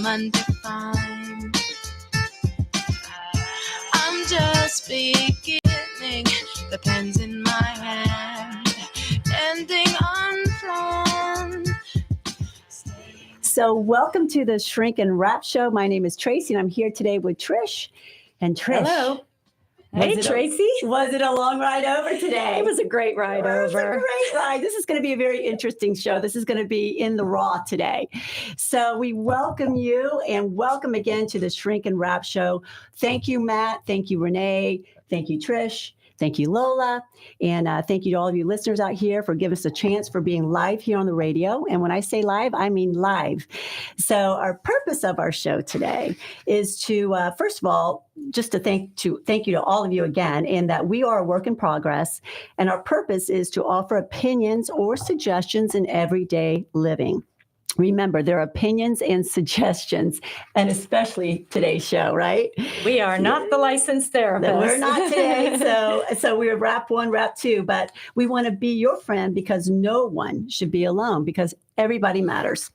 undefined. I'm just beginning, the pen's in my hand, ending unplanned. So welcome to the Shrink and Wrap Show. My name is Tracy, and I'm here today with Trish. And Trish. Hello. Hey, Tracy. Was it a long ride over today? It was a great ride over. It was a great ride. This is going to be a very interesting show. This is going to be in the raw today. So we welcome you and welcome again to the Shrink and Wrap Show. Thank you, Matt. Thank you, Renee. Thank you, Trish. Thank you, Lola. And thank you to all of you listeners out here for giving us a chance for being live here on the radio. And when I say live, I mean live. So our purpose of our show today is to, first of all, just to thank you to all of you again, and that we are a work in progress. And our purpose is to offer opinions or suggestions in everyday living. Remember, there are opinions and suggestions, and especially today's show, right? We are not the licensed therapists. We're not today. So we're wrap one, wrap two, but we want to be your friend because no one should be alone because everybody matters.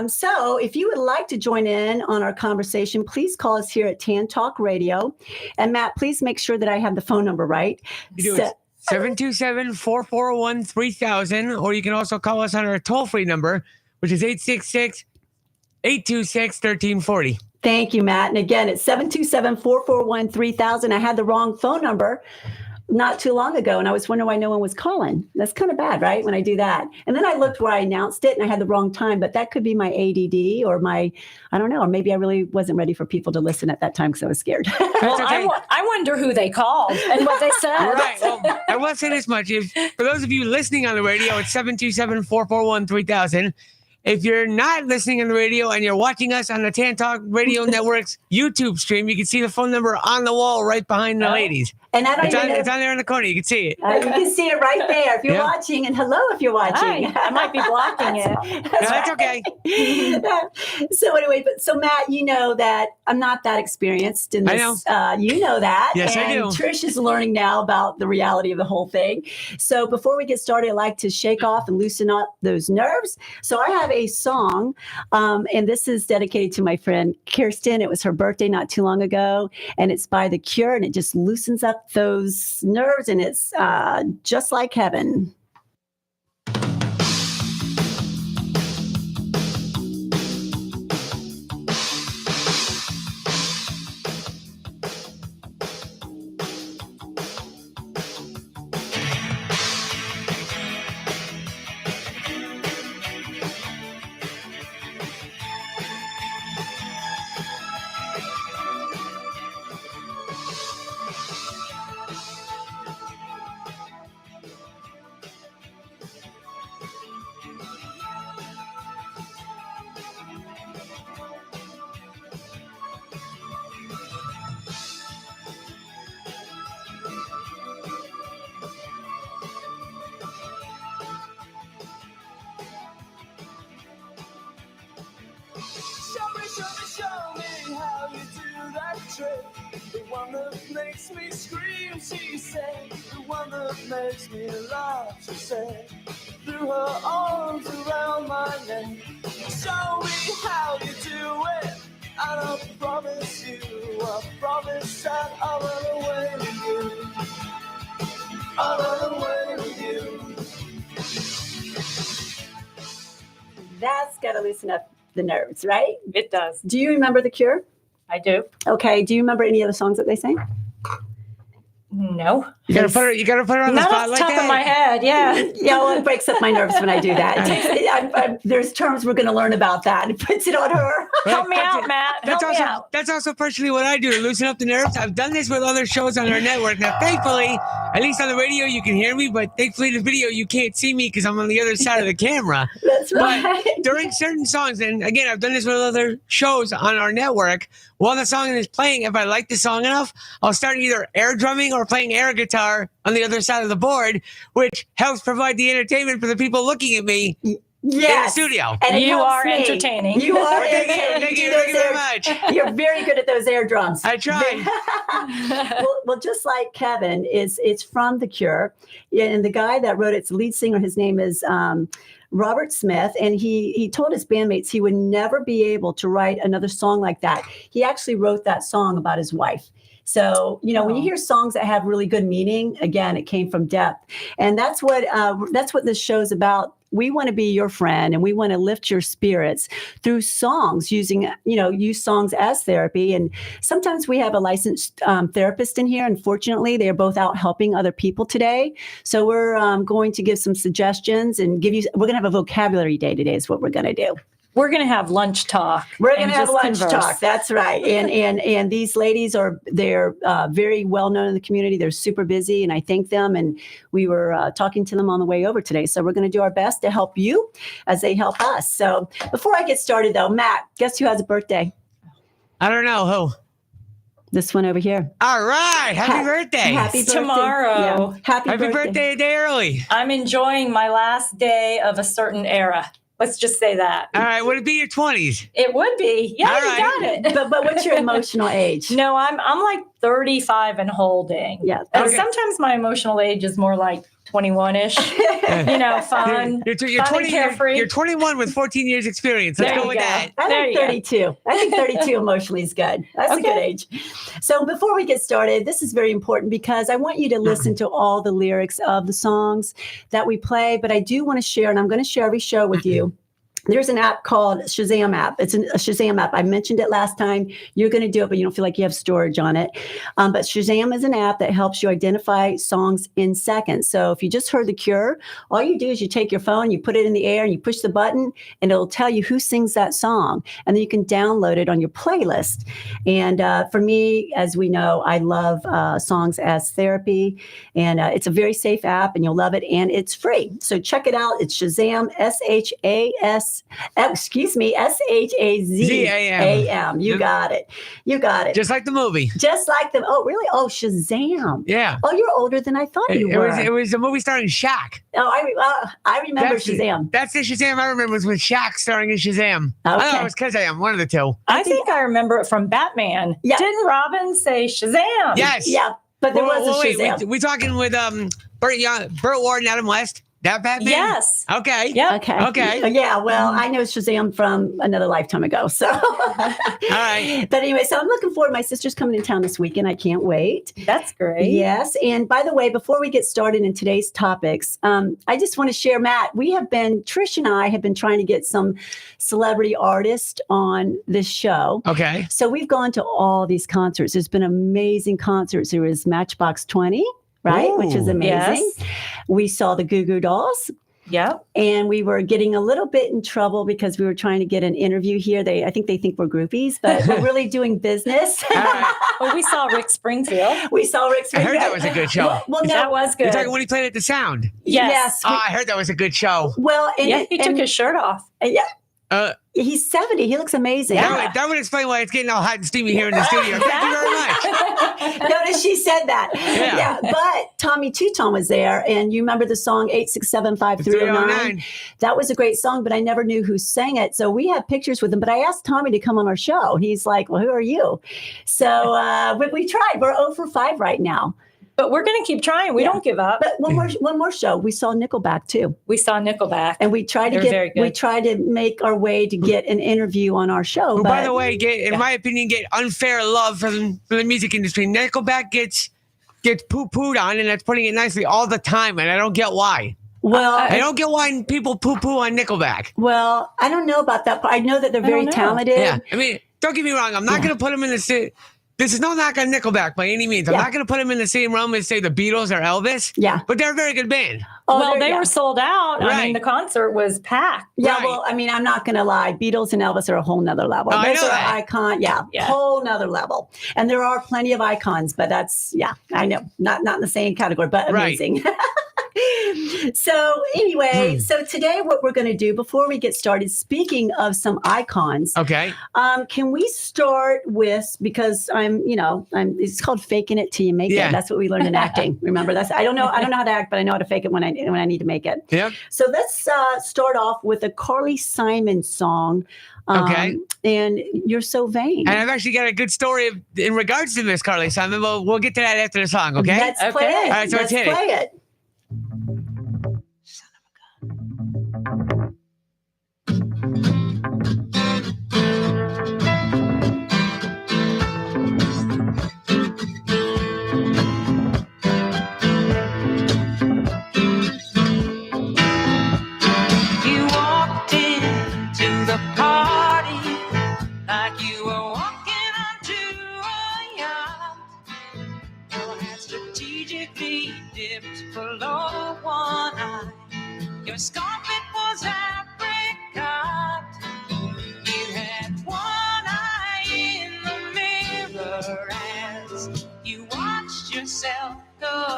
So if you would like to join in on our conversation, please call us here at TAN Talk Radio. And Matt, please make sure that I have the phone number right. You do it. 727-441-3000, or you can also call us on our toll-free number, which is 866-826-1340. Thank you, Matt. And again, it's 727-441-3000. I had the wrong phone number not too long ago, and I was wondering why no one was calling. That's kind of bad, right, when I do that. And then I looked where I announced it, and I had the wrong time, but that could be my ADD or I don't know, or maybe I really wasn't ready for people to listen at that time because I was scared. Well, okay. I wonder who they called and what they said. Right. Well, I will say this much. For those of you listening on the radio, it's 727-441-3000. If you're not listening on the radio and you're watching us on the TAN Talk Radio Network's YouTube stream, you can see the phone number on the wall right behind the ladies. And it's on there in the corner. You can see it. You can see it right there if you're watching. And hello if you're watching. Hi. I might be blocking it. That's okay. So anyway, so Matt, you know that I'm not that experienced in this. I know. You know that. Yes, and I do. Trish is learning now about the reality of the whole thing. So before we get started, I'd like to shake off and loosen up those nerves. So I have a song, and this is dedicated to my friend Kirsten. It was her birthday not too long ago, and it's by The Cure, and it just loosens up those nerves, and it's Just Like Heaven. Show me how you do that trick. The one that makes me scream, she said. The one that makes me laugh, she said. Threw her arms around my neck. Show me how you do it. And I promise that I'll run away with you. I'll run away with you. That's got to loosen up the nerves, right? It does. Do you remember The Cure? I do. Okay. Do you remember any of the songs that they sang? No. You gotta put her on the spot like that. Not off the top of my head, yeah. Yeah, well, it breaks up my nerves when I do that. There's terms we're going to learn about that. It puts it on her. Help me out, Matt. That's also partially what I do to loosen up the nerves. I've done this with other shows on our network. Now, thankfully, at least on the radio, you can hear me, but thankfully, the video, you can't see me because I'm on the other side of the camera. That's right. But during certain songs, and again, I've done this with other shows on our network, while the song is playing, if I like the song enough, I'll start either air drumming or playing air guitar on the other side of the board, which helps provide the entertainment for the people looking at me in the studio. And you are entertaining. You are entertaining. Thank you very much. You're very good at those air drums. I tried. well, just like Kevin, it's from The Cure. And the guy that wrote it's the lead singer, his name is Robert Smith, and he told his bandmates he would never be able to write another song like that. He actually wrote that song about his wife. So, when you hear songs that have really good meaning, again, it came from depth. And that's what this show's about. We want to be your friend, and we want to lift your spirits through songs, use songs as therapy. And sometimes we have a licensed therapist in here. Unfortunately, they are both out helping other people today. So we're going to give some suggestions and we're going to have a vocabulary day today is what we're going to do. We're going to have lunch talk. We're going to have lunch talk. That's right. And these ladies they're very well known in the community. They're super busy, and I thank them. And we were talking to them on the way over today. So we're going to do our best to help you as they help us. So before I get started, though, Matt, guess who has a birthday? I don't know who. This one over here. All right. Happy birthday. Happy birthday. Tomorrow. Yeah. Happy birthday a day early. I'm enjoying my last day of a certain era. Let's just say that. All right. Would it be your 20s? It would be. Yeah, All you right. got it. But what's your emotional age? No, I'm like 35 and holding. Yeah. And sometimes my emotional age is more like 21-ish. Fun. You're fun and carefree. You're 21 with 14 years experience. Let's go with that. I think 32. I think 32 emotionally is good. That's a good age. So before we get started, this is very important because I want you to listen to all the lyrics of the songs that we play. But I do want to share, and I'm going to share every show with you. There's an app called Shazam app. It's a Shazam app. I mentioned it last time. You're going to do it, but you don't feel like you have storage on it. But Shazam is an app that helps you identify songs in seconds. So if you just heard The Cure, all you do is you take your phone, you put it in the air, and you push the button, and it'll tell you who sings that song. And then you can download it on your playlist. And for me, as we know, I love songs as therapy. And it's a very safe app, and you'll love it. And it's free. So check it out. It's Shazam, SHAZAM. You got it. Just like the movie. Just like them. Oh, really? Oh, Shazam. Yeah. Oh, you're older than I thought you were. It was a movie starring Shaq. Oh, I remember Shazam. That's the Shazam I remember was with Shaq starring in Shazam. Okay. I don't know, it was Kazam, one of the two. I think I remember it from Batman. Yeah. Didn't Robin say Shazam? Yes. Yeah, but there was a Shazam. We talking with Burt Ward and Adam West? That Batman? Yes. Okay. Yeah. Okay. Yeah. Well, I know Shazam from another lifetime ago. So, all right. But anyway, so I'm looking forward. My sister's coming in town this weekend. I can't wait. That's great. Yes. And by the way, before we get started in today's topics, I just want to share, Matt, Trish and I have been trying to get some celebrity artists on this show. Okay. So we've gone to all these concerts. There's been amazing concerts. There was Matchbox 20. Right, which is amazing. Yes. We saw the Goo Goo Dolls. Yep. And we were getting a little bit in trouble because we were trying to get an interview here. I think they think we're groupies, but we're really doing business. Well, we saw Rick Springfield. I heard that was a good show. Well, no, that was good. You're talking when he played at the Sound? Yes. I heard that was a good show. Well, he took his shirt off. Yeah. He's 70. He looks amazing. That would explain why it's getting all hot and steamy here in the studio. Thank you very much. Notice she said that. Yeah. But Tommy Two-Tone was there, and you remember the song 8675309? That was a great song, but I never knew who sang it. So we have pictures with him, but I asked Tommy to come on our show. He's like, well, who are you? So we tried. We're 0 for 5 right now. But we're going to keep trying. We don't give up. But one more show. We saw Nickelback too. We saw Nickelback, and we tried to make our way to get an interview on our show. Well, by the way, in my opinion, get unfair love from the music industry. Nickelback gets poo-pooed on, and that's putting it nicely, all the time, and I don't get why. Well, I don't get why people poo-poo on Nickelback. Well, I don't know about that. I know that they're very talented. Yeah, I mean, don't get me wrong. I'm not going to put them in the city. This is no knock on Nickelback by any means. I'm not going to put them in the same realm as, say, the Beatles or Elvis. Yeah. But they're a very good band. Well, they were sold out. Right. I mean, the concert was packed. Yeah, Right. well, I mean, I'm not going to lie. Beatles and Elvis are a whole nother level. I Those know are that. icon. Yeah, whole nother level. And there are plenty of icons, but I know. Not in the same category, but amazing. Right. So anyway, so today what we're going to do before we get started, speaking of some icons, okay, can we start with, because it's called faking it till you make it. That's what we learned in acting. Remember, I don't know how to act, but I know how to fake it when I need to make it. Yep. So let's start off with a Carly Simon song. Okay. And You're So Vain. And I've actually got a good story in regards to Miss Carly Simon. We'll get to that after the song, okay? Let's play it. All right, so let's play it. Son of a gun.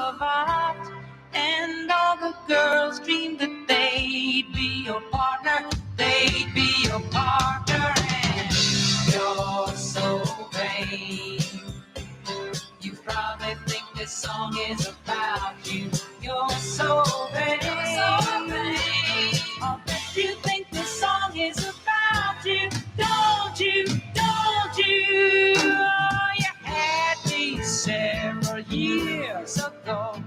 of art. And all the girls dreamed that they'd be your partner. They'd be your partner. And you're so vain. You probably think this song is about you. You're so vain. You're so vain. I'll bet you think this song is about you. Don't you? Don't you? Oh, you had me several years ago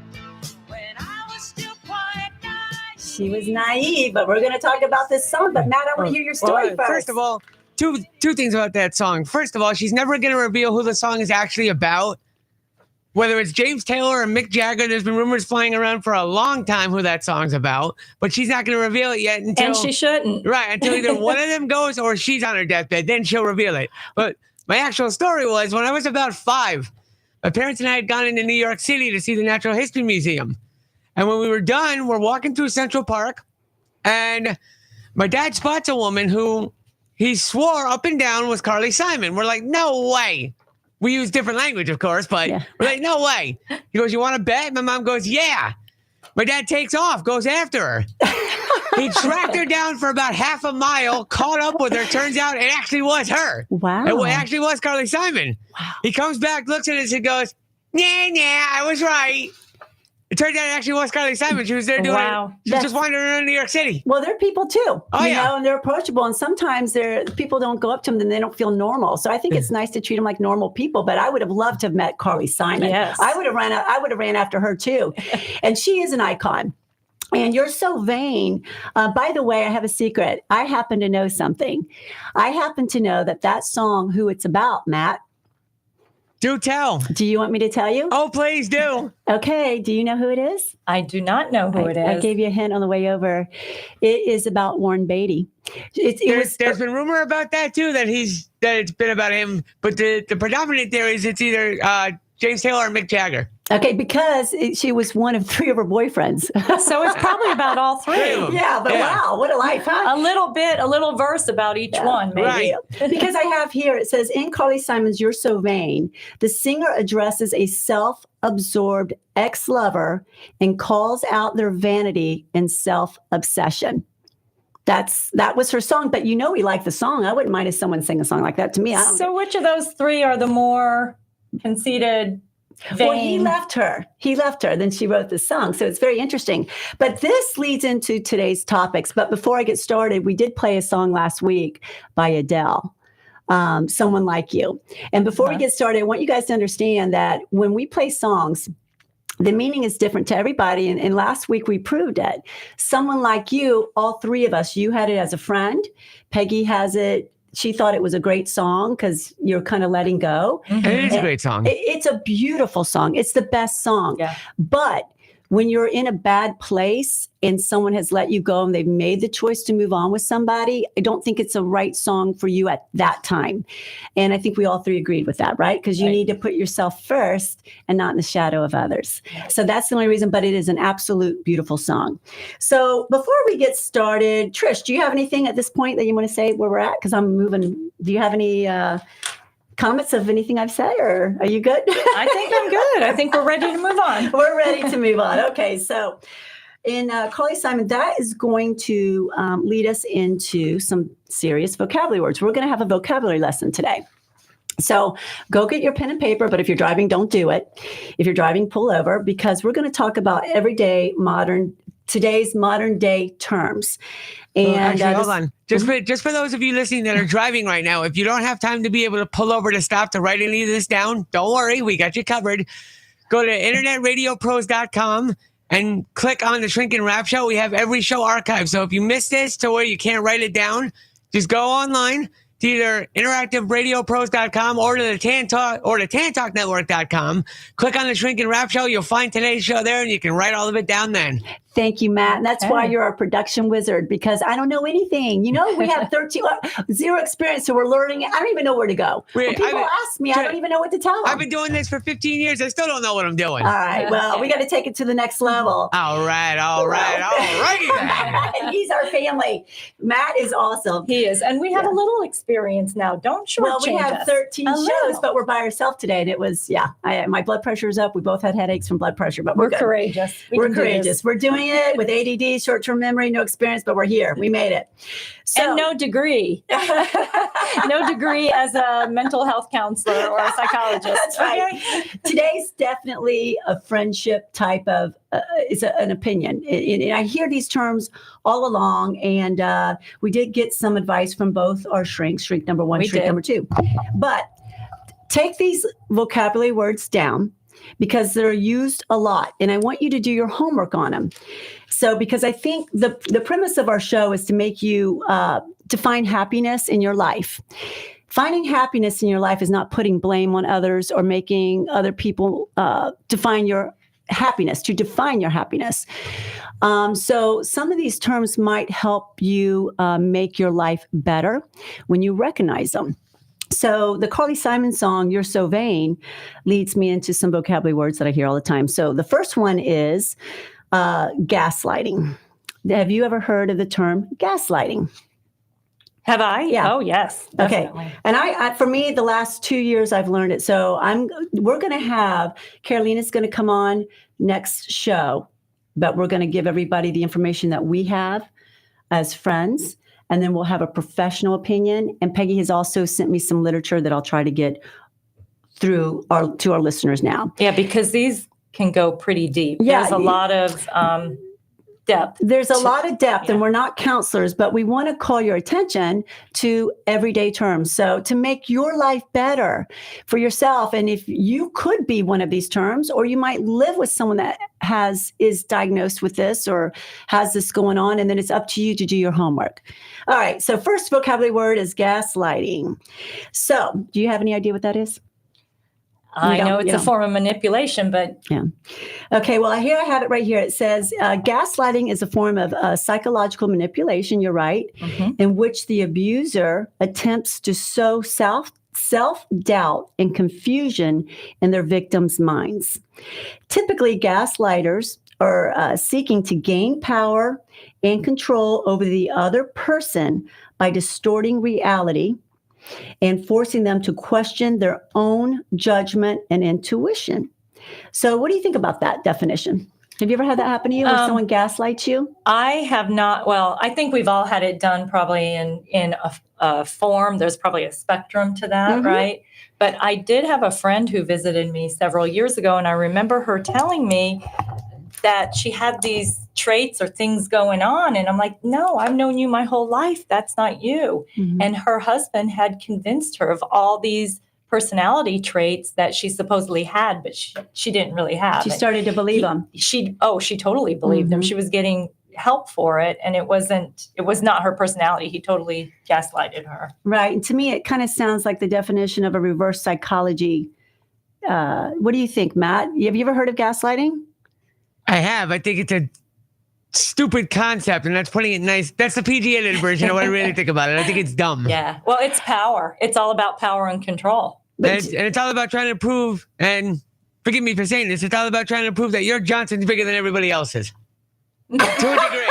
when I was still quite naive. She was naive, but we're going to talk about this song. But Matt, I want to hear your story first. First of all, two things about that song. First of all, she's never going to reveal who the song is actually about. Whether it's James Taylor or Mick Jagger, there's been rumors flying around for a long time who that song's about, but she's not going to reveal it yet until... And she shouldn't. Right, until either one of them goes or she's on her deathbed, then she'll reveal it. But my actual story was when I was about 5, my parents and I had gone into New York City to see the Natural History Museum. And when we were done, we're walking through Central Park, and my dad spots a woman who he swore up and down was Carly Simon. We're like, no way. We use different language, of course, but we're like, no way. He goes, you want to bet? My mom goes, yeah. My dad takes off, goes after her. He tracked her down for about half a mile, caught up with her. Turns out it actually was her. Wow. It actually was Carly Simon. Wow. He comes back, looks at us and goes, nah, I was right. It turned out it actually was Carly Simon. She was there doing She was just wandering around New York City. Well, they're people too. Oh, you know, and they're approachable. And sometimes people don't go up to them and they don't feel normal. So I think it's nice to treat them like normal people. But I would have loved to have met Carly Simon. Yes. I would have ran after her too. And she is an icon. And you're so vain. By the way, I have a secret. I happen to know something. I happen to know that song, who it's about, Matt. Do tell. Do you want me to tell you? Oh, please do. Okay. Do you know who it is? I do not know who it is. I gave you a hint on the way over. It is about Warren Beatty. There's been rumor about that too, that it's been about him. But the predominant theory is it's either James Taylor or Mick Jagger. Okay, because she was one of 3 of her boyfriends. So it's probably about all 3. Yeah, but wow, what a life, huh? A little verse about each one, maybe. Right. Because I have here, it says, in Carly Simon's You're So Vain, the singer addresses a self-absorbed ex-lover and calls out their vanity and self-obsession. That was her song, but you know we like the song. I wouldn't mind if someone sang a song like that to me. So which of those 3 are the more conceited? Vain. Well, he left her. Then she wrote the song. So it's very interesting. But this leads into today's topics. But before I get started, we did play a song last week by Adele, Someone Like You. And before we get started, I want you guys to understand that when we play songs, the meaning is different to everybody. And last week we proved it. Someone Like You, all 3 of us, you had it as a friend. Peggy has it. She thought it was a great song because you're kind of letting go. Mm-hmm. It is a great song. It's a beautiful song. It's the best song. Yeah. But when you're in a bad place and someone has let you go and they've made the choice to move on with somebody, I don't think it's a right song for you at that time. And I think we all 3 agreed with that, right? Because you need to put yourself first and not in the shadow of others. So that's the only reason, but it is an absolute beautiful song. So before we get started, Trish, do you have anything at this point that you want to say where we're at? Because I'm moving. Do you have any comments of anything I've said, or are you good? I think I'm good. I think we're ready to move on. We're ready to move on. Okay, so in Carly Simon, that is going to lead us into some serious vocabulary words. We're going to have a vocabulary lesson today. So go get your pen and paper, but if you're driving, don't do it. If you're driving, pull over, because we're going to talk about today's modern day terms. And actually, hold on. Just for those of you listening that are driving right now, if you don't have time to be able to pull over to stop to write any of this down, don't worry. We got you covered. Go to internetradiopros.com and click on the Shrink and Wrap Show. We have every show archived. So if you missed this to where you can't write it down, just go online to either interactiveradiopros.com or to the TAN Talk or to TANTalkNetwork.com. Click on the Shrink and Wrap Show. You'll find today's show there, and you can write all of it down then. Thank you, Matt. And that's why Okay. you're our production wizard, because I don't know anything. You know, we have 0 experience, so we're learning. I don't even know where to go. When Wait, people ask me, I don't even know what to tell them. I've been doing this for 15 years. I still don't know what I'm doing. All right. Well, we got to take it to the next level. All right. And he's our family. Matt is awesome. He is. And we have a little experience now. Don't shortchange Well, we have us. 13 A shows, little. but we're by ourselves today. And it was, my blood pressure's up. We both had headaches from blood pressure, but We're good. courageous. We're can do this. courageous. We're doing it with ADD, short-term memory, no experience, but we're here. We made it. So, And no degree. No degree as a mental health counselor or a psychologist. That's right. Okay? Today's definitely a friendship type of, an opinion. And I hear these terms all along, and we did get some advice from both our shrinks, shrink number 1, We shrink did. number 2. But take these vocabulary words down because they're used a lot, and I want you to do your homework on them. So, because I think the premise of our show is to make you to find happiness in your life. Finding happiness in your life is not putting blame on others or making other people define your happiness. So some of these terms might help you make your life better when you recognize them. So the Carly Simon song, You're So Vain, leads me into some vocabulary words that I hear all the time. So the first one is gaslighting. Have you ever heard of the term gaslighting? Have I? Yeah. Oh, yes. Definitely. Okay. And I for me, the last 2 years I've learned it. So we're going to have, Carolina's going to come on next show, but we're going to give everybody the information that we have as friends. And then we'll have a professional opinion. And Peggy has also sent me some literature that I'll try to get to our listeners now. Yeah, because these can go pretty deep. Yeah. There's a lot of depth. There's a lot of depth, yeah. and we're not counselors, but we want to call your attention to everyday terms. So to make your life better for yourself, and if you could be one of these terms, or you might live with someone that is diagnosed with this or has this going on, and then it's up to you to do your homework. All right. So first vocabulary word is gaslighting. So do you have any idea what that is? I know it's you a don't. form of manipulation, but Okay, well, here I have it right here. It says gaslighting is a form of psychological manipulation, you're right, in which the abuser attempts to sow self-doubt and confusion in their victims' minds. Typically, gaslighters are seeking to gain power and control over the other person by distorting reality and forcing them to question their own judgment and intuition. So what do you think about that definition? Have you ever had that happen to you, where someone gaslights you? I have not. Well, I think we've all had it done probably in a form. There's probably a spectrum to that, right? But I did have a friend who visited me several years ago, and I remember her telling me that she had these traits or things going on. And I'm like, no, I've known you my whole life. That's not you. And her husband had convinced her of all these personality traits that she supposedly had, but she didn't really have. She started to believe them. She totally believed him. She was getting help for it. And it was not her personality. He totally gaslighted her. Right. And to me, it kind of sounds like the definition of a reverse psychology. What do you think, Matt? Have you ever heard of gaslighting? I have. I think it's a stupid concept, and that's putting it nice. That's the PG edited version of what I really think about it. I think it's dumb. Yeah. Well, it's power. It's all about power and control. And it's all about trying to prove, and forgive me for saying this, it's all about trying to prove that your Johnson's bigger than everybody else's. To a degree.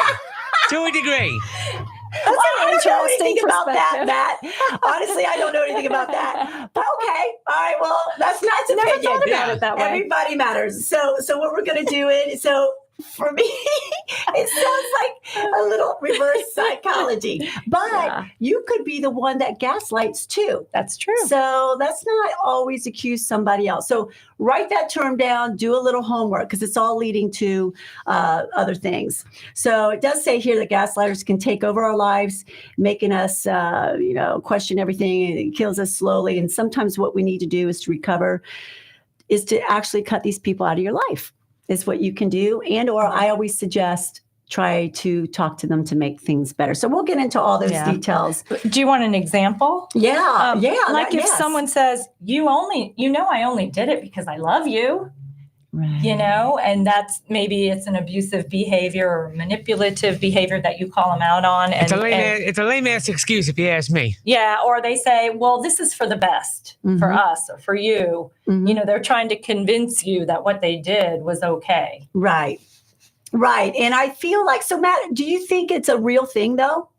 To a degree. I don't know anything interesting about that, perspective. Matt. Honestly, I don't know anything about that. But okay, all right. Well, that's Matt's Never opinion. thought about it that way. Everybody matters. So what we're going to do is for me, it sounds like a little reverse psychology. But you could be the one that gaslights too. That's true. So let's not always accuse somebody else. So write that term down, do a little homework, because it's all leading to other things. So it does say here that gaslighters can take over our lives, making us, question everything. It kills us slowly. And sometimes what we need to do is to recover, is to actually cut these people out of your life. Is what you can do. And or I always suggest try to talk to them to make things better. So we'll get into all those details. Do you want an example? Yeah. Like if someone says, I only did it because I love you. you know, and that's maybe it's an abusive behavior or manipulative behavior that you call them out on. And It's a lame ass excuse if you ask me. Yeah. Or they say, well, this is for the best for us or for you. You know, they're trying to convince you that what they did was okay. Right. Right. And I feel like, so Matt, do you think it's a real thing though?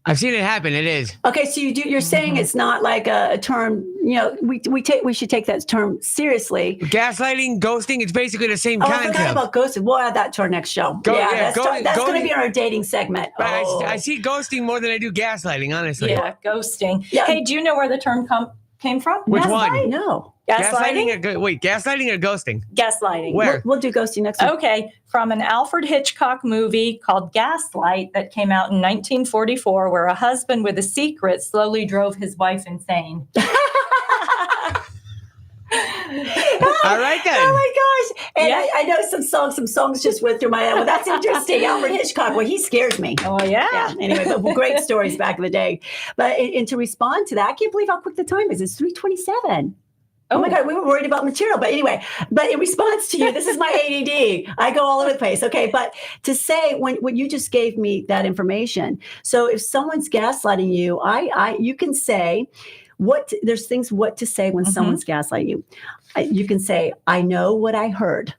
I've seen it happen. It is. Okay, so you're saying it's not like a term, you know, we should take that term seriously. Gaslighting, ghosting, it's basically the same I concept. forgot about ghosting. We'll add that to our next show. That's going to be our dating segment. I see ghosting more than I do gaslighting, honestly. Yeah, ghosting. Yeah. Hey, do you know where the term came from? Which one? No. Gaslighting? Gaslighting or ghosting? Gaslighting. Where? We'll do ghosting next week. Okay, from an Alfred Hitchcock movie called Gaslight that came out in 1944, where a husband with a secret slowly drove his wife insane. All right then. Oh my gosh. And I know some songs just went through my head. Well, that's interesting. Alfred Hitchcock, well, he scares me. Oh, yeah. Anyway, but great stories back in the day. But and to respond to that, I can't believe how quick the time is. It's 3:27. Oh my God, we were worried about material. But anyway, but in response to you, this is my ADD. I go all over the place. Okay. But to say when you just gave me that information. So if someone's gaslighting you, you can say what to say when someone's gaslighting you. You can say, I know what I heard.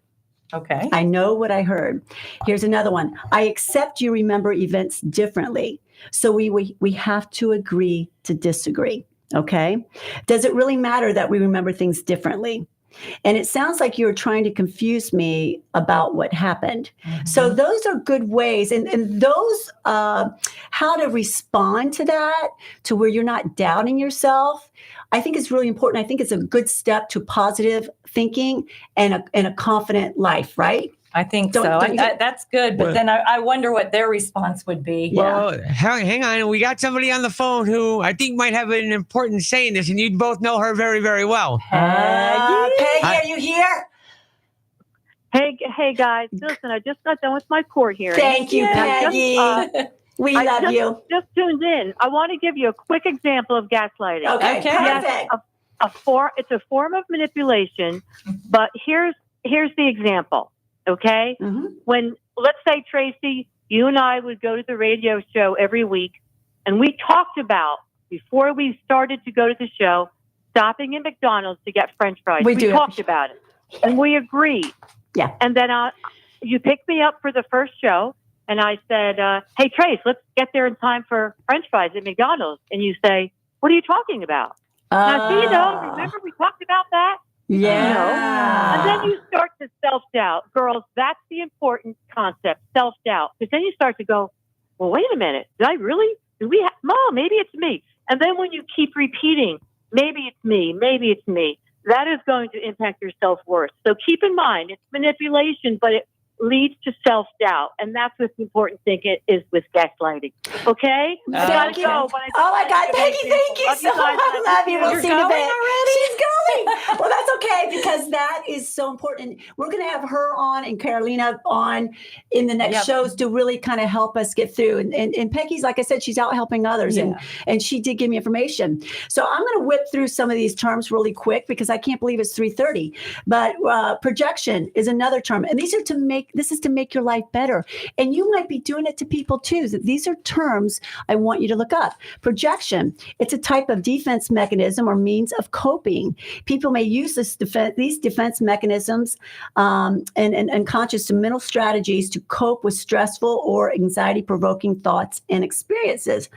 Okay. I know what I heard. Here's another one. I accept you remember events differently. So we have to agree to disagree. Okay. Does it really matter that we remember things differently? And it sounds like you're trying to confuse me about what happened. So those are good ways. And those, how to respond to that, to where you're not doubting yourself, I think is really important. I think it's a good step to positive thinking and a confident life, right? I think so. That's good. But then I wonder what their response would be. Well, hang on. We got somebody on the phone who I think might have an important say in this, and you both know her very, very well. Peggy, are you here? Hey, guys. Listen, I just got done with my court hearing. Thank you, Peggy. We love you. Just tuned in. I want to give you a quick example of gaslighting. Okay. Yes, it's a form of manipulation, but here's the example. Okay. When, let's say, Tracy, you and I would go to the radio show every week, and we talked about, before we started to go to the show, stopping at McDonald's to get French fries. We talked about it, and we agreed. Yeah. And then you picked me up for the first show, and I said, hey, Trace, let's get there in time for French fries at McDonald's. And you say, what are you talking about? Now, remember we talked about that? Yeah. And then you start to self-doubt. Girls, that's the important concept, self-doubt. Because then you start to go, well, wait a minute. Mom, maybe it's me. And then when you keep repeating, maybe it's me, that is going to impact your self-worth. So keep in mind, it's manipulation, but it leads to self-doubt. And that's what's the important thing is with gaslighting. Okay? Thank you. Oh my God, Peggy, thank you so much. I love you. We'll see you already. She's going. Well, that's okay, because that is so important. We're going to have her on and Carolina on in the next shows to really kind of help us get through. And Peggy's, like I said, she's out helping others. And she did give me information. So I'm going to whip through some of these terms really quick, because I can't believe it's 3:30. But projection is another term. And this is to make your life better. And you might be doing it to people too. These are terms I want you to look up. Projection, it's a type of defense mechanism or means of coping. People may use these defense mechanisms and conscious to mental strategies to cope with stressful or anxiety-provoking thoughts and experiences.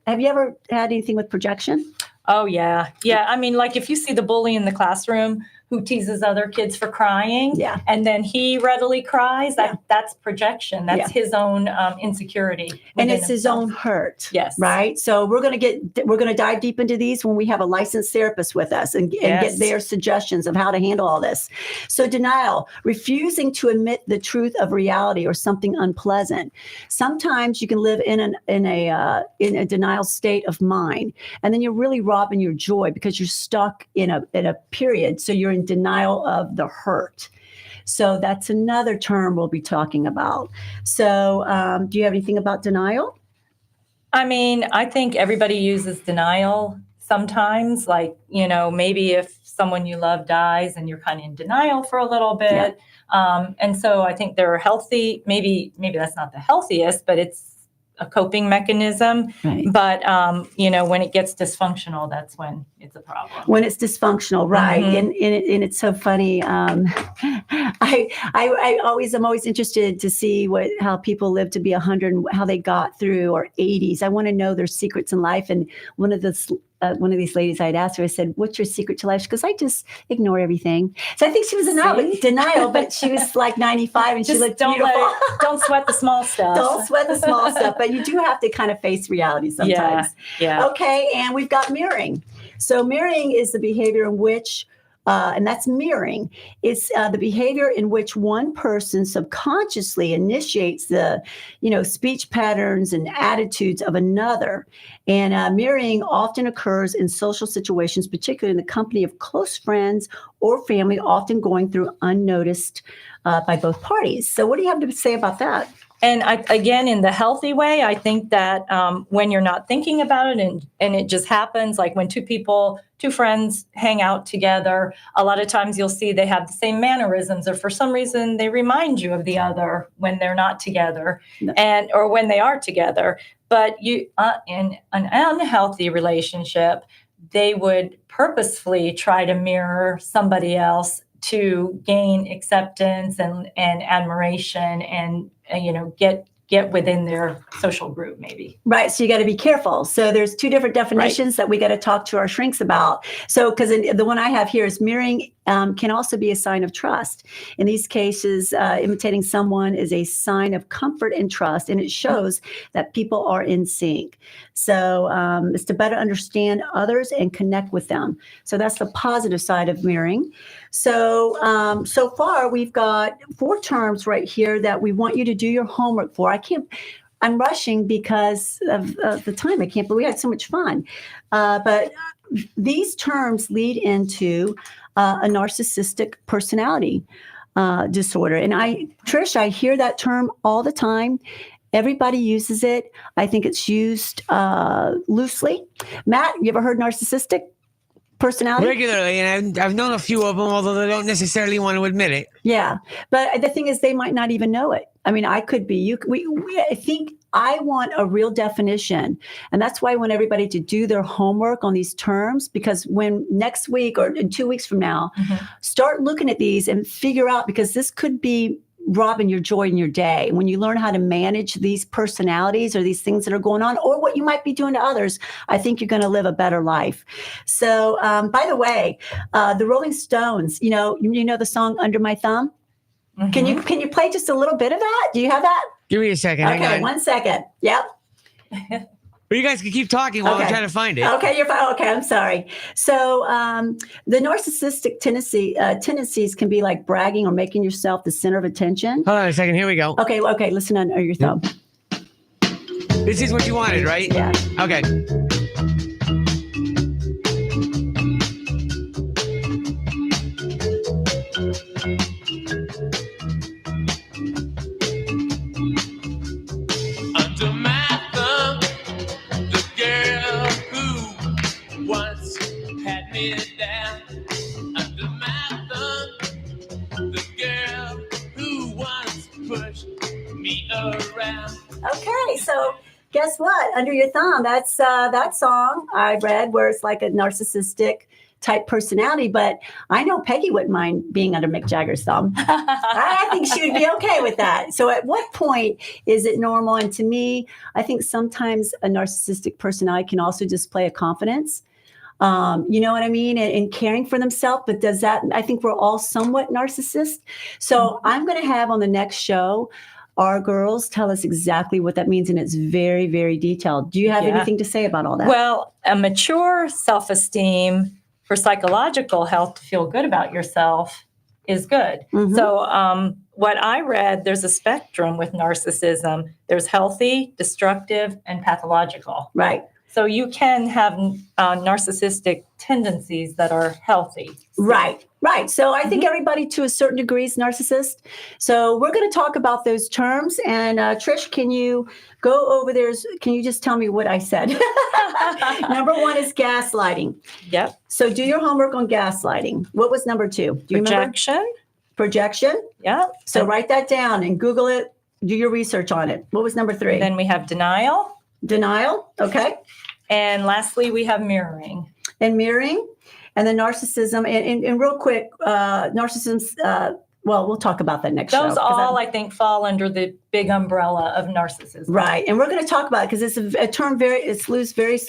Have you ever had anything with projection? Oh, yeah. Yeah. I mean, like if you see the bully in the classroom who teases other kids for crying, and then he readily cries, that's projection. That's his own insecurity. And it's his own hurt. Yes. Right? So we're going to dive deep into these when we have a licensed therapist with us and get their suggestions of how to handle all this. So denial, refusing to admit the truth of reality or something unpleasant. Sometimes you can live in a denial state of mind, and then you're really robbing your joy because you're stuck in a period. So you're in denial of the hurt. So that's another term we'll be talking about. So do you have anything about denial? I mean, I think everybody uses denial sometimes, like, maybe if someone you love dies and you're kind of in denial for a little bit. And so I think they're healthy. Maybe that's not the healthiest, but it's a coping mechanism. Right. But, when it gets dysfunctional, that's when it's a problem. When it's dysfunctional, right? Mhm. And it's so funny. I always am always interested to see how people live to be 100 and how they got through, or 80s. I want to know their secrets in life. And one of these ladies, I'd asked her, I said, "What's your secret to life?" She goes, "I just ignore everything." So I think she was in denial, but she was like 95 and Just she looked don't beautiful. don't sweat the small stuff. Don't sweat the small stuff, but you do have to kind of face reality sometimes. Yeah. Okay, and we've got mirroring. So mirroring is the behavior in which, and that's mirroring. It's the behavior in which one person subconsciously initiates the, speech patterns and attitudes of another. And mirroring often occurs in social situations, particularly in the company of close friends or family, often going through unnoticed by both parties. So what do you have to say about that? And again, in the healthy way, I think that when you're not thinking about it and it just happens, like when two friends hang out together, a lot of times you'll see they have the same mannerisms, or for some reason they remind you of the other when they're not together, or when they are together. But in an unhealthy relationship, they would purposefully try to mirror somebody else to gain acceptance and admiration and get within their social group, maybe. Right. So you got to be careful. So there's two different definitions that we got to talk to our shrinks about. So because the one I have here is mirroring can also be a sign of trust. In these cases, imitating someone is a sign of comfort and trust, and it shows that people are in sync. So it's to better understand others and connect with them. So that's the positive side of mirroring. So so far, we've got 4 terms right here that we want you to do your homework for. I'm rushing because of the time. I can't believe we had so much fun. But these terms lead into a narcissistic personality disorder. And Trish, I hear that term all the time. Everybody uses it. I think it's used loosely. Matt, you ever heard narcissistic personality? Regularly, and I've known a few of them, although they don't necessarily want to admit it. Yeah, but the thing is, they might not even know it. I mean, I could be. I think I want a real definition, and that's why I want everybody to do their homework on these terms. Because when next week or 2 weeks from now, start looking at these and figure out, because this could be robbing your joy in your day. When you learn how to manage these personalities or these things that are going on, or what you might be doing to others, I think you're going to live a better life. So, by the way, the Rolling Stones, you know the song "Under My Thumb." Can you play just a little bit of that? Do you have that? Give me a second. Okay, Hang on. 1 second. Yep. But you guys can keep talking while I'm trying to find it. Okay, you're fine. Okay, I'm sorry. So the narcissistic tendencies can be like bragging or making yourself the center of attention. Hold on a second. Here we go. Okay, listen under your thumb. This is what you wanted, right? Yeah. Okay. Under my thumb, the girl who once had me down. Under my thumb, the girl who once pushed me around. Okay, so guess what? Under your thumb, that's that song I read where it's like a narcissistic type personality, but I know Peggy wouldn't mind being under Mick Jagger's thumb. I think she would be okay with that. So at what point is it normal? And to me, I think sometimes a narcissistic personality can also display a confidence. You know what I mean? And caring for themselves. But does that, I think we're all somewhat narcissist. So I'm going to have on the next show, our girls tell us exactly what that means. And it's very, very detailed. Do you have anything to say about all that? Well, a mature self-esteem for psychological health, to feel good about yourself, is good. So what I read, there's a spectrum with narcissism. There's healthy, destructive, and pathological. Right. So you can have narcissistic tendencies that are healthy. Right. So I think everybody to a certain degree is narcissist. So we're going to talk about those terms. And Trish, can you go over can you just tell me what I said? Number 1 is gaslighting. Yep. So do your homework on gaslighting. What was number 2? Do you remember? Projection. Yeah. So write that down and Google it. Do your research on it. What was number 3? Then we have denial. Okay. And lastly, we have mirroring. And mirroring. And then narcissism. And real quick, narcissism's, well, we'll talk about that next show. Those all, I think, fall under the big umbrella of narcissism. Right. And we're going to talk about it because it's a term it's used very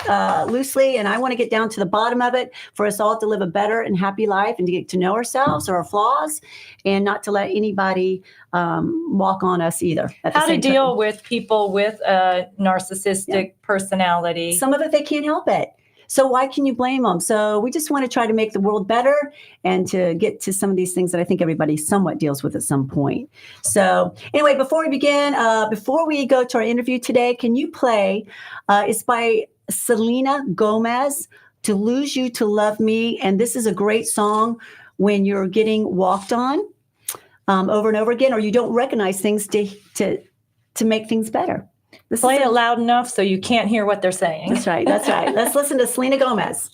loosely. And I want to get down to the bottom of it for us all to live a better and happy life and to get to know ourselves or our flaws and not to let anybody walk on us either. How to deal with people with a narcissistic personality. Some of it, they can't help it. So why can you blame them? So we just want to try to make the world better and to get to some of these things that I think everybody somewhat deals with at some point. So anyway, before we begin, before we go to our interview today, can you play, it's by Selena Gomez, To Lose You to Love Me. And this is a great song when you're getting walked on over and over again, or you don't recognize things to make things better. Play it loud enough so you can't hear what they're saying. That's right. Let's listen to Selena Gomez.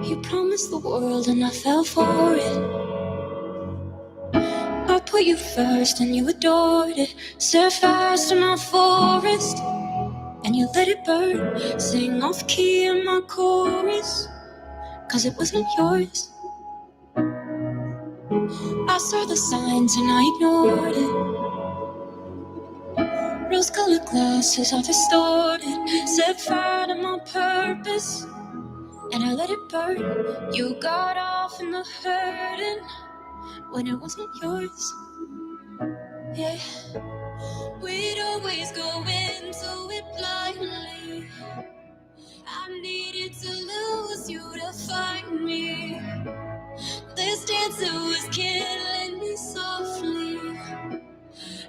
You promised the world and I fell for it. I put you first and you adored it. Set fast in my forest and you let it burn. Sing off key in my chorus, 'cause it wasn't yours. I saw the signs and I ignored it. Rose-colored glasses are distorted. Set fire to my purpose and I let it burn. You got off in the hurting when it wasn't yours. Yeah, we'd always go into it blindly. I needed to lose you to find me. This dancer was killing me softly.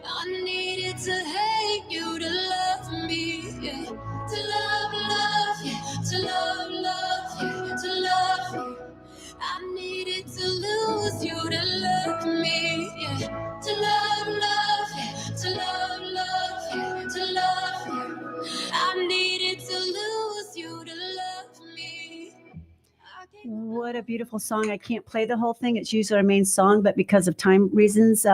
I needed to hate you to love me, yeah. To love you, to love you, to love you. I needed to lose you to love me, yeah. To love you, to love you, to love you. I needed to lose you to love me. What a beautiful song. I can't play the whole thing. It's usually our main song, but because of time reasons,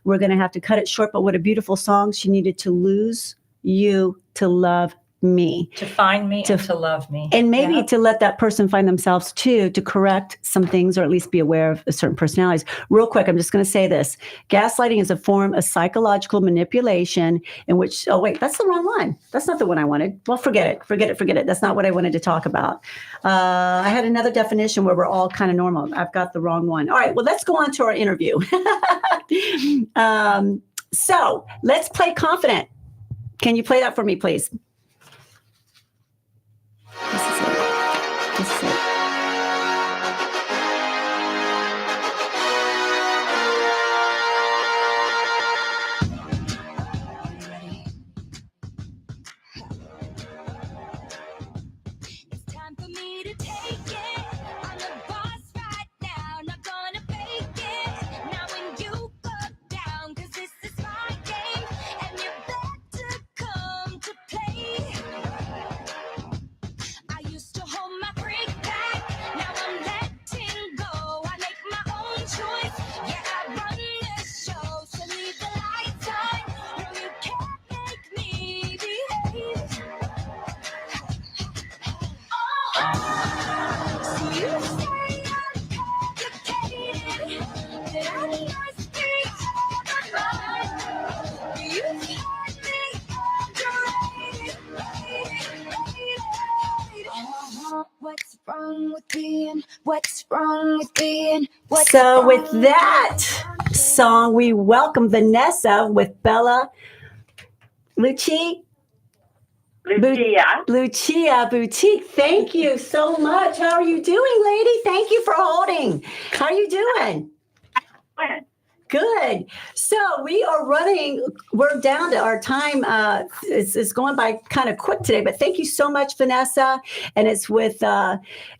we're going to have to cut it short. But what a beautiful song. She needed to lose you to love me. To find me and to love me. And maybe to let that person find themselves too, to correct some things or at least be aware of certain personalities. Real quick, I'm just going to say this. Gaslighting is a form of psychological manipulation in which, oh wait, that's the wrong one. That's not the one I wanted. Well, forget it. That's not what I wanted to talk about. I had another definition where we're all kind of normal. I've got the wrong one. All right, well, let's go on to our interview. So let's play Confident. Can you play that for me, please? This is it. It's time for me to take it. I'm the boss right now, not gonna fake it. Now when you go down, 'cause this is my game, and you better come to play. I used to hold my freak back, now I'm letting go. I make my own choice, yeah, I run this show. So leave the lights on, no, you can't make me behave. So you say I'm complicated, that I must be on the line. You've had me underrated, What's wrong with being? What's wrong with being? So with that song, we welcome Vanessa with Bella Lucci. Lucia Boutique. Thank you so much. How are you doing, lady? Thank you for holding. How are you doing? Good. So we're down to our time. It's going by kind of quick today, but thank you so much, Vanessa. And it's with,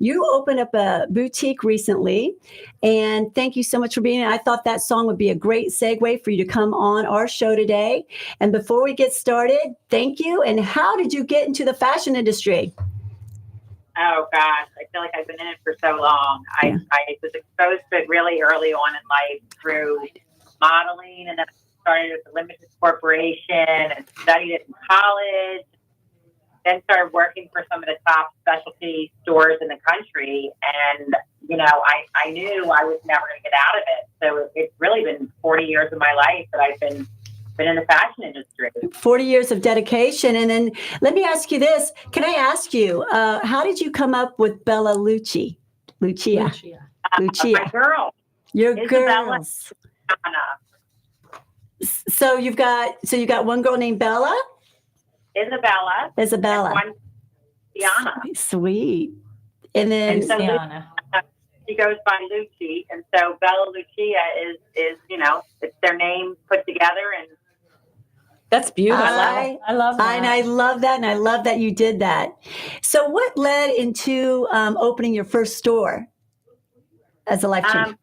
you opened up a boutique recently, and thank you so much for being here. I thought that song would be a great segue for you to come on our show today. And before we get started, thank you. And how did you get into the fashion industry? Oh gosh, I feel like I've been in it for so long. I was exposed to it really early on in life through modeling, and then I started at the Limited Corporation and studied it in college. Then started working for some of the top specialty stores in the country, and I knew I was never going to get out of it. So it's really been 40 years of my life that I've been in the fashion industry. 40 years of dedication. And then let me ask you this. Can I ask you, how did you come up with Bella Lucia? My girl. Your Isabella. girls. So you've got one girl named Bella? Isabella. And one Diana. Sweet. And then so Diana. She goes by Lucci, and so Bella Lucia is it's their name put together, and that's beautiful. I love that. And I love that, and I love that you did that. So what led into opening your first store as a life change?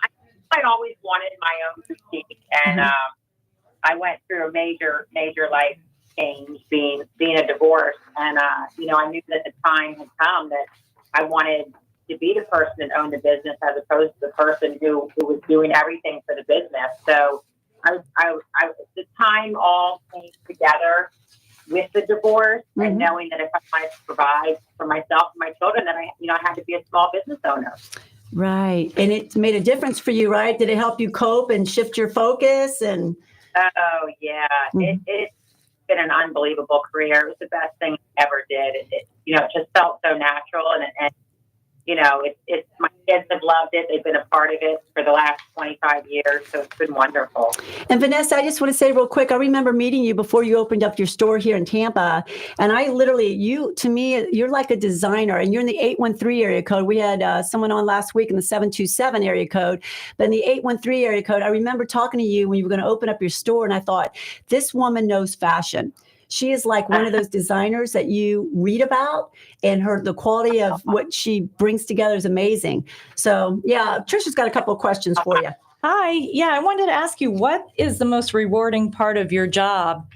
I always wanted my own boutique, and I went through a major life change, being a divorce, and I knew that the time had come that I wanted to be the person that owned the business as opposed to the person who was doing everything for the business. So the time all came together with the divorce, and knowing that if I wanted to provide for myself and my children, then I had to be a small business owner. Right. And it made a difference for you, right? Did it help you cope and shift your focus? And oh yeah, it's been an unbelievable career. It was the best thing I ever did. It just felt so natural, and it's my kids have loved it. They've been a part of it for the last 25 years. So it's been wonderful. And Vanessa, I just want to say real quick, I remember meeting you before you opened up your store here in Tampa. And to me, you're like a designer, and you're in the 813 area code. We had someone on last week in the 727 area code, but in the 813 area code, I remember talking to you when you were going to open up your store. And I thought, this woman knows fashion. She is like one of those designers that you read about, and the quality of what she brings together is amazing. So yeah, Trisha's got a couple of questions for you. Hi. Yeah, I wanted to ask you, what is the most rewarding part of your job?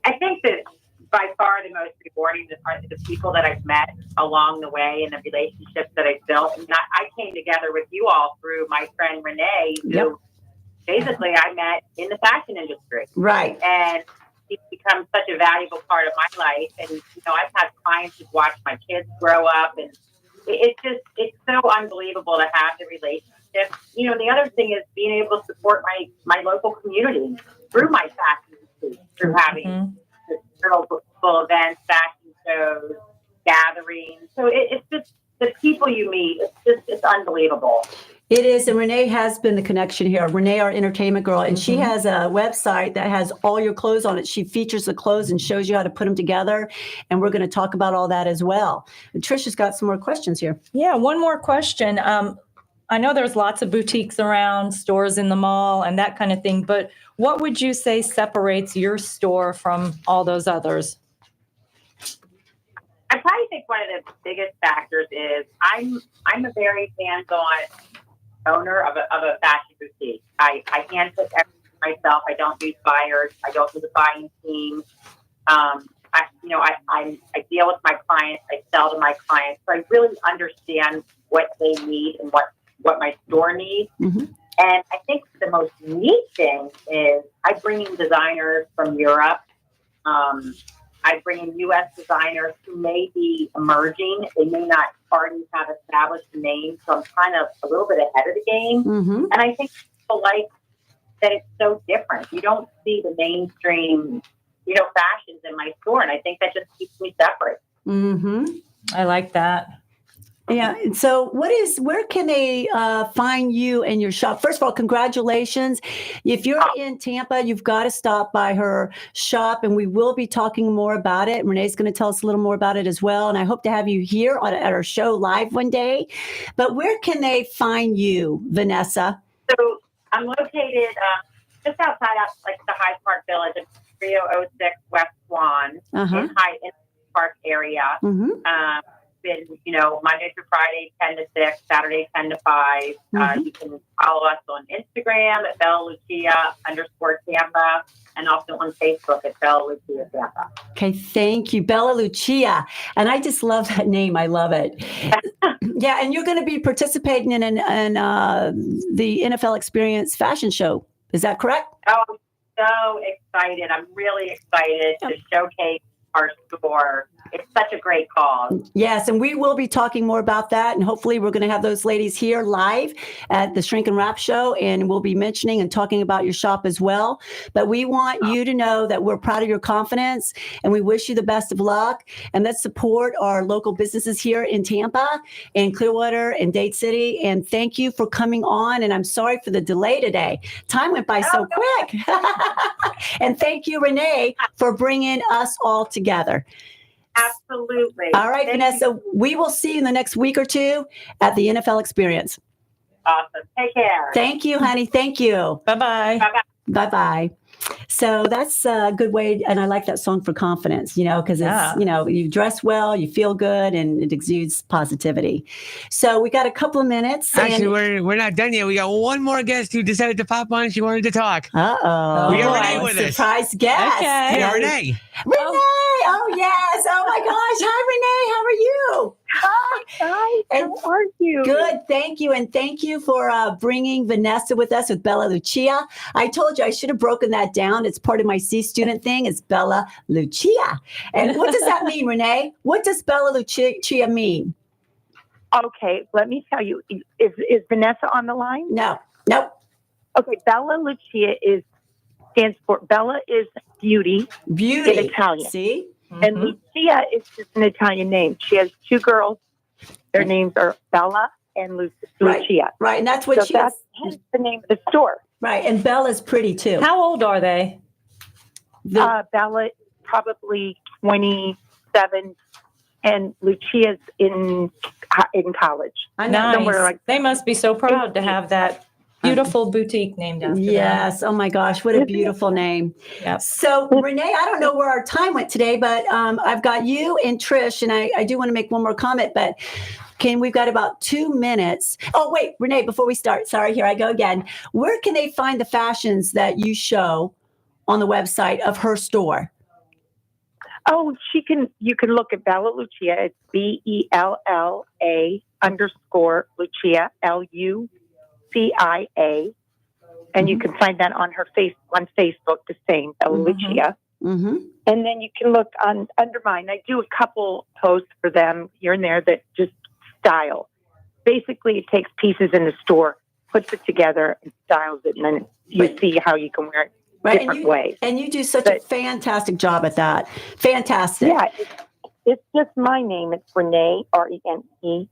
I think that by far the most rewarding are the people that I've met along the way and the relationships that I've built. And I came together with you all through my friend Renee, who basically I met in the fashion industry. Right. And he's become such a valuable part of my life. And, I've had clients who've watched my kids grow up, and it's so unbelievable to have the relationship. The other thing is being able to support my local community through my fashion boutique, through having full events, fashion shows, gatherings. So it's just the people you meet. It's unbelievable. It is, and Renee has been the connection here. Renee, our entertainment girl, and she has a website that has all your clothes on it. She features the clothes and shows you how to put them together, and we're going to talk about all that as well. And Trisha's got some more questions here. Yeah, one more question. I know there's lots of boutiques around, stores in the mall, and that kind of thing, but what would you say separates your store from all those others? I probably think one of the biggest factors is I'm a very hands-on owner of a fashion boutique. I handpick everything myself. I don't use buyers. I don't do the buying team. I deal with my clients. I sell to my clients. So I really understand what they need and what my store needs. And I think the most unique thing is I bring in designers from Europe. I bring in U.S. designers who may be emerging. They may not already have established a name, so I'm kind of a little bit ahead of the game. And I think people like that it's so different. You don't see the mainstream, fashions in my store, and I think that just keeps me separate. I like that. Yeah. And so where can they find you and your shop? First of all, congratulations. If you're in Tampa, you've got to stop by her shop, and we will be talking more about it. Renee's going to tell us a little more about it as well. And I hope to have you here at our show live one day. But where can they find you, Vanessa? So I'm located just outside of like the Hyde Park Village, 3006 West Swan in the Park area. Been, Monday through Friday, 10 to 6, Saturday, 10 to 5. You can follow us on Instagram at BellaLucia_Tampa and also on Facebook at Bella Lucia Tampa. Okay, thank you, Bella Lucia. And I just love that name. I love it. Yeah, and you're going to be participating in the NFL Experience fashion show. Is that correct? Oh, I'm so excited. I'm really excited to showcase our store. It's such a great cause. Yes, and we will be talking more about that. And hopefully we're going to have those ladies here live at the Shrink and Wrap show. And we'll be mentioning and talking about your shop as well. But we want you to know that we're proud of your confidence and we wish you the best of luck. And let's support our local businesses here in Tampa and Clearwater and Dade City. And thank you for coming on. And I'm sorry for the delay today. Time went by so quick. And thank you, Renee, for bringing us all together. Absolutely. All right, Vanessa, we will see you in the next week or two at the NFL Experience. Awesome. Take care. Thank you, honey. Thank you. Bye-bye. Bye-bye. Bye-bye. So that's a good way. And I like that song for confidence, because it's, you dress well, you feel good, and it exudes positivity. So we got a couple of minutes. Actually, we're not done yet. We got one more guest who decided to pop on. She wanted to talk. Uh-oh. We got Renee with us. Surprise guest. Okay. Yeah, Renee. Renee. Oh, yes. Oh, my gosh. Hi, Renee. How are you? Hi. How are you? Good. Thank you. And thank you for bringing Vanessa with us with Bella Lucia. I told you I should have broken that down. It's part of my C student thing. It's Bella Lucia. And what does that mean, Renee? What does Bella Lucia mean? Okay, let me tell you. Is Vanessa on the line? No. Nope. Okay, Bella Lucia stands for Bella is beauty. Beauty. In Italian. See? And Lucia is just an Italian name. She has two girls. Their names are Bella and Lucia. Right. And that's what that's the name of the store. Right. And Bella's pretty too. How old are they? Bella is probably 27 and Lucia's in college. I know. Nice. They must be so proud to have that beautiful boutique named after them. Yes. Oh my gosh. What a beautiful name. Yep. So Renee, I don't know where our time went today, but I've got you and Trish, and I do want to make one more comment, but we've got about 2 minutes. Oh, wait, Renee, before we start, sorry, here I go again. Where can they find the fashions that you show on the website of her store? Oh, you can look at Bella Lucia. It's BELLA_Lucia, LUCIA. And you can find that on her on Facebook, the same, Bella Lucia. Mm-hmm. And then you can look under mine. I do a couple posts for them here and there that just style. Basically, it takes pieces in the store, puts it together, and styles it, and then you see how you can wear it different ways. And you do such a fantastic job at that. Fantastic. Yeah, it's just my name. It's Renee, RENE,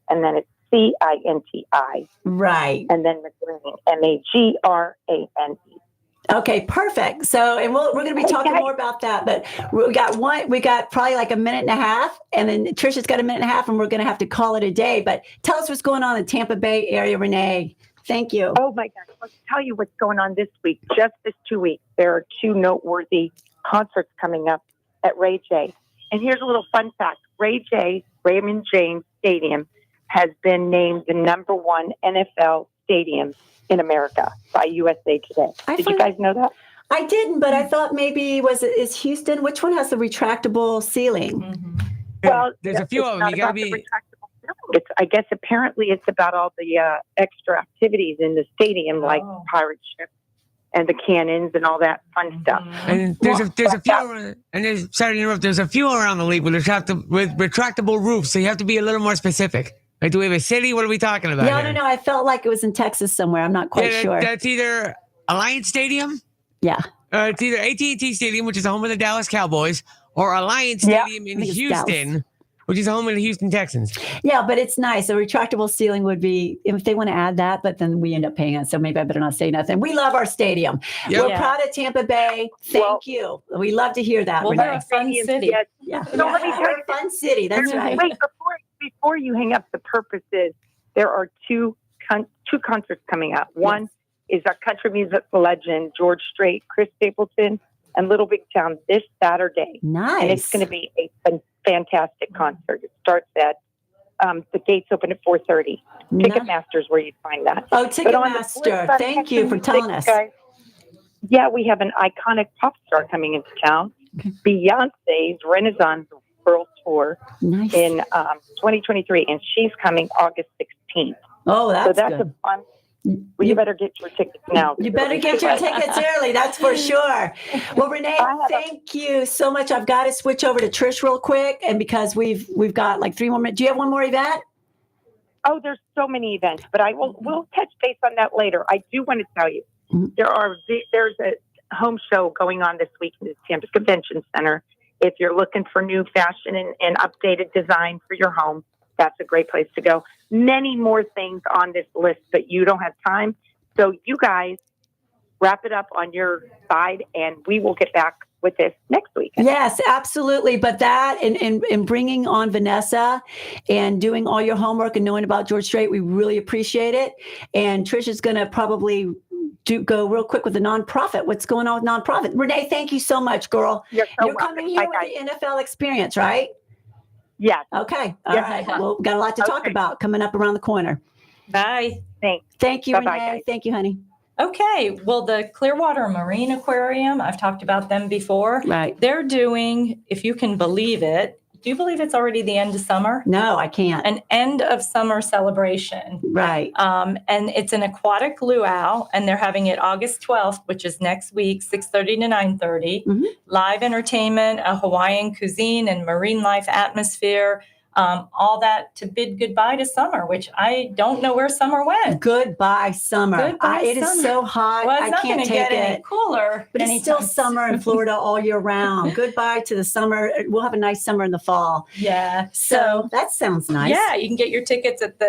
and then it's CINTI. Right. And then McGrane, MAGRANE. Okay, perfect. So, and we're going to be talking more about that, but we got probably like a minute and a half, and then Trisha's got a minute and a half, and we're going to have to call it a day. But tell us what's going on in the Tampa Bay area, Renee. Thank you. Oh my gosh. Let's tell you what's going on this week. Just this 2 weeks, there are two noteworthy concerts coming up at Ray J. And here's a little fun fact. Raymond James Stadium, has been named the #1 NFL stadium in America by USA Today. Did you guys know that? I didn't, but I thought maybe is Houston? Which one has the retractable ceiling? Mm-hmm. Well, there's a few of them. You got to be. I guess apparently it's about all the extra activities in the stadium, like pirate ships and the cannons and all that fun stuff. And there's a few around, and sorry to interrupt. There's a few around the league with retractable roofs, so you have to be a little more specific. Like, do we have a city? What are we talking about? No. I felt like it was in Texas somewhere. I'm not quite sure. That's either Alliance Stadium. Yeah. It's either AT&T Stadium, which is the home of the Dallas Cowboys, or Alliance Stadium in Houston, which is home of the Houston Texans. Yeah, but it's nice. A retractable ceiling would be, if they want to add that, but then we end up paying it. So maybe I better not say nothing. We love our stadium. Yep. We're proud of Tampa Bay. Thank you. We love to hear that, Well, Renee. we're a fun city. Yes. Yeah. So let me tell We're you- a fun city. That's right. Wait, before you hang up, the purpose is there are two concerts coming up. One is our country music legend, George Strait, Chris Stapleton, and Little Big Town this Saturday. Nice. And it's going to be a fantastic concert. It starts at, the gates open at 4:30. Ticketmaster is where you'd find that. Oh, But on the Ticketmaster. flip side, Thank you for telling us. guys, yeah, we have an iconic pop star coming into town. Beyonce's Renaissance World Tour Nice. in 2023, and she's coming August 16th. Oh, So that's that's good. a fun. Well, you better get your tickets now. You better get your tickets early. That's for sure. Well, Renee, thank you so much. I've got to switch over to Trish real quick, and because we've got like 3 more minutes. Do you have one more event? Oh, there's so many events, but we'll touch base on that later. I do want to tell you there's a home show going on this week in the Tampa Convention Center. If you're looking for new fashion and updated design for your home, that's a great place to go. Many more things on this list, but you don't have time. So you guys wrap it up on your side, and we will get back with this next week. Yes, absolutely. But that and bringing on Vanessa and doing all your homework and knowing about George Strait, we really appreciate it. And Trish is going to probably go real quick with the nonprofit. What's going on with nonprofit? Renee, thank you so much, girl. You're You're coming here with the NFL experience, right? Yes. Okay. All Yes, right. I have. Well, got a lot to talk Okay. about coming up around the corner. Bye. Thanks. Thank you, Bye-bye, Renee. guys. Thank you, honey. Okay. Well, the Clearwater Marine Aquarium, I've talked about them before. Right. They're doing, if you can believe it, do you believe it's already the end of summer? No, I can't. An end of summer celebration. Right. And it's an aquatic luau, and they're having it August 12th, which is next week, 6:30 to 9:30. Mhm. Live entertainment, a Hawaiian cuisine and marine life atmosphere. All that to bid goodbye to summer, which I don't know where summer went. Goodbye, summer. Goodbye, It is summer. so hot. Well, it's I not can't going to take get any it. cooler. But it's still anytime summer in soon. Florida all year round. Goodbye to the summer. We'll have a nice summer in the fall. Yeah. So that sounds nice. Yeah, you can get your tickets at the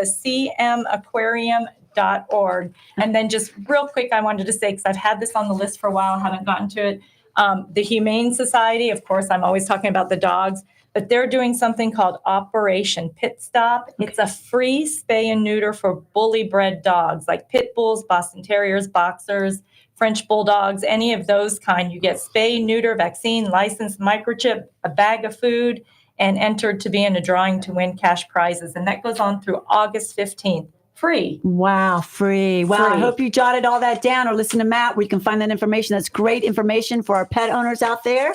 cmaquarium.org. And then just real quick, I wanted to say, because I've had this on the list for a while, haven't gotten to it. The Humane Society, of course, I'm always talking about the dogs, but they're doing something called Operation Pit Stop. It's a free spay and neuter for bully bred dogs like pit bulls, Boston Terriers, boxers, French bulldogs, any of those kind. You get spay, neuter, vaccine, license, microchip, a bag of food, and entered to be in a drawing to win cash prizes. And that goes on through August 15th. Free. Wow, free. Wow, I Free. hope you jotted all that down or listen to Matt where you can find that information. That's great information for our pet owners out there.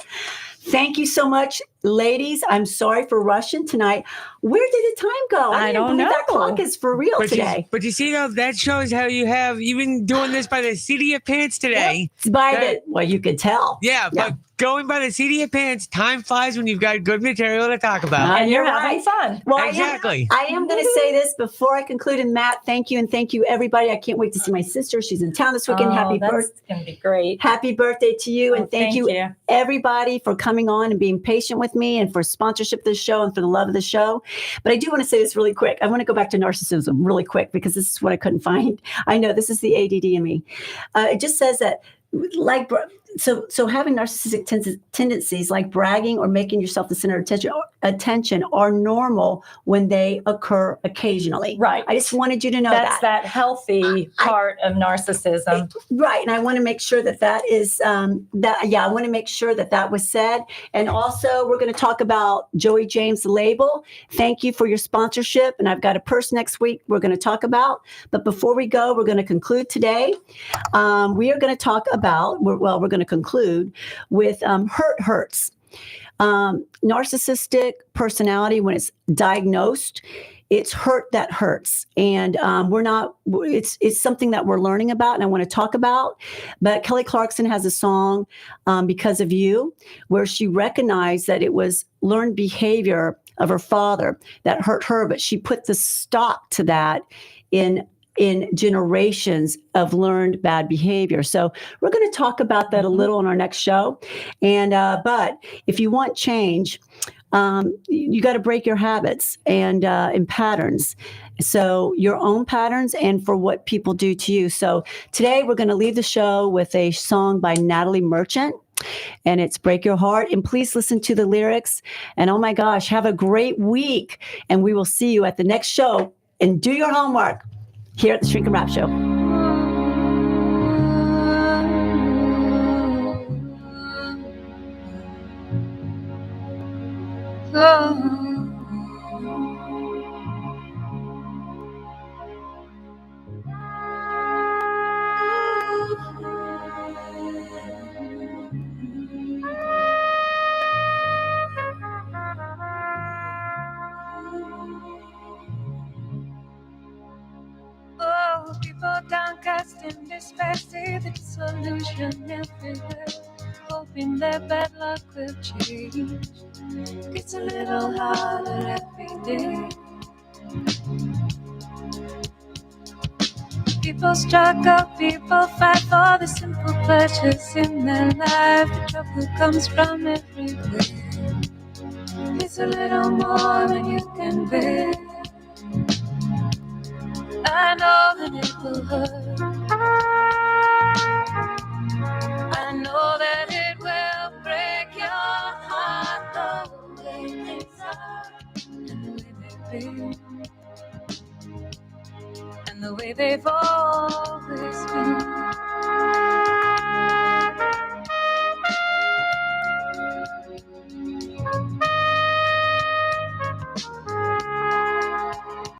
Thank you so much, ladies. I'm sorry for rushing tonight. Where did the time go? I didn't don't believe that know. clock is for real today. But you see, though, that shows how you have, you've been doing this by the seat of your pants today. It's by Right. well, you could tell. Yeah, but going by the seat of your pants, time flies when you've got good material to talk about. And you're you're having right. fun. Well, Exactly. I am going to say this before I conclude. And Matt, thank you. And thank you, everybody. I can't wait to see my sister. She's in town this weekend. Happy birthday. That's going to be great. Happy birthday to you. And Oh, thank you, everybody, for coming on and being patient with me and for sponsorship of the show and for the love of the show. But I do want to say this really quick. I want to go back to narcissism really quick because this is what I couldn't find. I know this is the ADD in me. It just says that so having narcissistic tendencies like bragging or making yourself the center of attention are normal when they occur occasionally. Right. I just wanted you to know That's that healthy part of narcissism. Right. And I want to make sure that is I want to make sure that was said. And also we're going to talk about Joey James label. Thank you for your sponsorship. And I've got a purse next week we're going to talk about. But before we go, we're going to conclude today. We are going to talk about, we're going to conclude with hurts. Narcissistic personality, when it's diagnosed, it's hurt that hurts. And it's something that we're learning about and I want to talk about. But Kelly Clarkson has a song, Because of You, where she recognized that it was learned behavior of her father that hurt her, but she put the stop to that in generations of learned bad behavior. So we're going to talk about that a little in our next show. And but if you want change, you got to break your habits and patterns. So your own patterns and for what people do to you. So today we're going to leave the show with a song by Natalie Merchant, and it's Break Your Heart. And please listen to the lyrics. And oh my gosh, have a great week. And we will see you at the next show. And do your homework here at the Shrink and Wrap Show. Oh, people downcast in despair see the dissolution everywhere, hoping their bad luck will change. Gets a little harder every day. People struggle, people fight for the simple pleasures in their life. The trouble comes from everywhere. It's a little more than you can bear. I know that it will hurt. I know that it will break your heart. The way things are and the way they've been and the way they've always been.